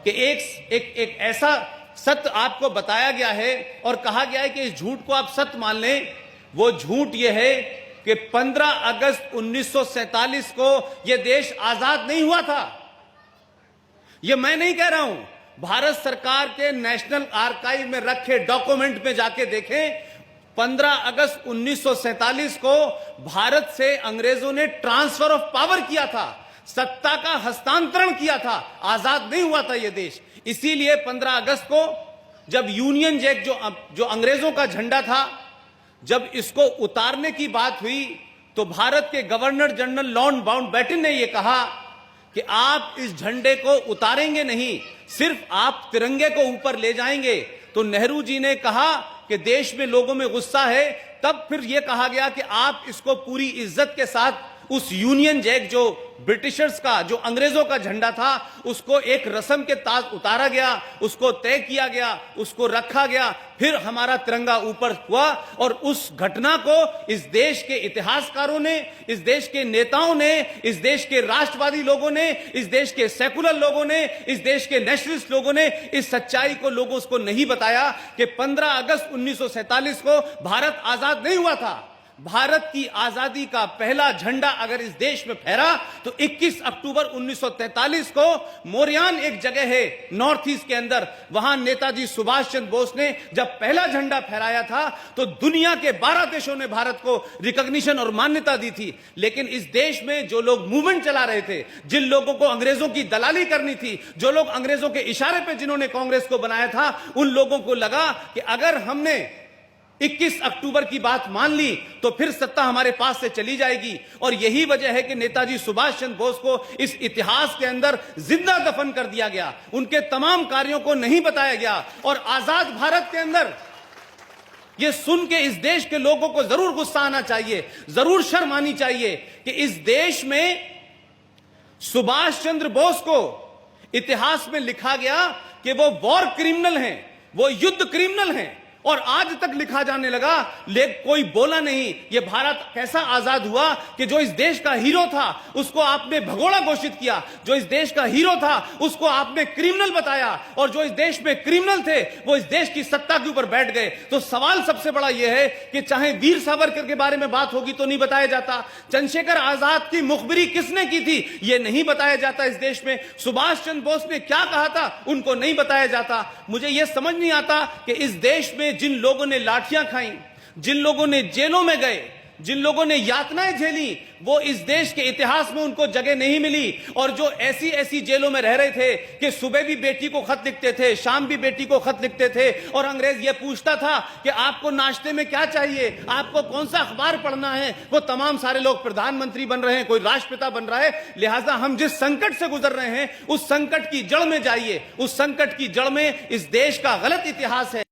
कि एक ऐसा सत्य आपको बताया गया है और कहा गया है कि इस झूठ को आप सत्य मान लें। वो झूठ यह है कि 15 अगस्त 1947 को यह देश आजाद नहीं हुआ था। यह मैं नहीं कह रहा हूं, भारत सरकार के नेशनल आर्काइव में रखे डॉक्यूमेंट में जाके देखें। 15 अगस्त 1947 को भारत से अंग्रेजों ने ट्रांसफर ऑफ पावर किया था, सत्ता का हस्तांतरण किया था, आजाद नहीं हुआ था यह देश। इसीलिए 15 अगस्त को जब यूनियन जैक जो अंग्रेजों का झंडा था, जब इसको उतारने की बात हुई तो भारत के गवर्नर जनरल लॉर्ड माउंटबेटन ने यह कहा कि आप इस झंडे को उतारेंगे नहीं, सिर्फ आप तिरंगे को ऊपर ले जाएंगे। तो नेहरू जी ने कहा कि देश में लोगों में गुस्सा है, तब फिर यह कहा गया कि आप इसको पूरी इज्जत के साथ उस यूनियन जैक जो ब्रिटिशर्स का, जो अंग्रेजों का झंडा था, उसको एक रस्म के तहत उतारा गया, उसको तय किया गया, उसको रखा गया, फिर हमारा तिरंगा ऊपर हुआ। और उस घटना को इस देश के इतिहासकारों ने, इस देश के नेताओं ने, इस देश के राष्ट्रवादी लोगों ने, इस देश के सेकुलर लोगों ने, इस देश के नेशनलिस्ट लोगों ने इस सच्चाई को लोगों को नहीं बताया कि 15 अगस्त 1947 को भारत आजाद नहीं हुआ था। भारत की आजादी का पहला झंडा अगर इस देश में फहरा तो 21 अक्टूबर 1943 को मोरयान एक जगह है नॉर्थ ईस्ट के अंदर, वहां नेताजी सुभाष चंद्र बोस ने जब पहला झंडा फहराया था तो दुनिया के 12 देशों ने भारत को रिकॉग्निशन और मान्यता दी थी। लेकिन इस देश में जो लोग मूवमेंट चला रहे थे, जिन लोगों को अंग्रेजों की दलाली करनी थी, जो लोग अंग्रेजों के इशारे पर जिन्होंने कांग्रेस को बनाया था, उन लोगों को लगा कि अगर हमने 21 अक्टूबर की बात मान ली तो फिर सत्ता हमारे पास से चली जाएगी। और यही वजह है कि नेताजी सुभाष चंद्र बोस को इस इतिहास के अंदर जिंदा दफन कर दिया गया, उनके तमाम कार्यों को नहीं बताया गया। और आजाद भारत के अंदर यह सुन के इस देश के लोगों को जरूर गुस्सा आना चाहिए, जरूर शर्म आनी चाहिए कि इस देश में सुभाष चंद्र बोस को इतिहास में लिखा गया कि वो वॉर क्रिमिनल हैं, वो युद्ध क्रिमिनल हैं, और आज तक लिखा जाने लगा, लेकिन कोई बोला नहीं। यह भारत कैसा आजाद हुआ कि जो इस देश का हीरो था उसको आपने भगोड़ा घोषित किया, जो इस देश का हीरो था उसको आपने क्रिमिनल बताया, और जो इस देश में क्रिमिनल थे वो इस देश की सत्ता के ऊपर बैठ गए। तो सवाल सबसे बड़ा यह है कि चाहे वीर सावरकर के बारे में बात होगी तो नहीं बताया जाता, चंद्रशेखर आजाद की मुखबिरी किसने की थी यह नहीं बताया जाता, इस देश में सुभाष चंद्र बोस ने क्या कहा था उनको नहीं बताया जाता। मुझे यह समझ नहीं आता कि इस देश में जिन लोगों ने लाठियां खाई, जिन लोगों ने जेलों में गए, जिन लोगों ने यातनाएं झेली, वो इस देश के इतिहास में उनको जगह नहीं मिली। और जो ऐसी ऐसी जेलों में रह रहे थे कि सुबह भी बेटी को खत लिखते थे, शाम भी बेटी को खत लिखते थे, और अंग्रेज ये पूछता था कि आपको नाश्ते में क्या चाहिए, आपको कौन सा अखबार पढ़ना है, वो तमाम सारे लोग प्रधानमंत्री बन रहे हैं, कोई राष्ट्रपिता बन रहा है। लिहाजा हम जिस संकट से गुजर रहे हैं उस संकट की जड़ में जाइए, उस संकट की जड़ में इस देश का गलत इतिहास है।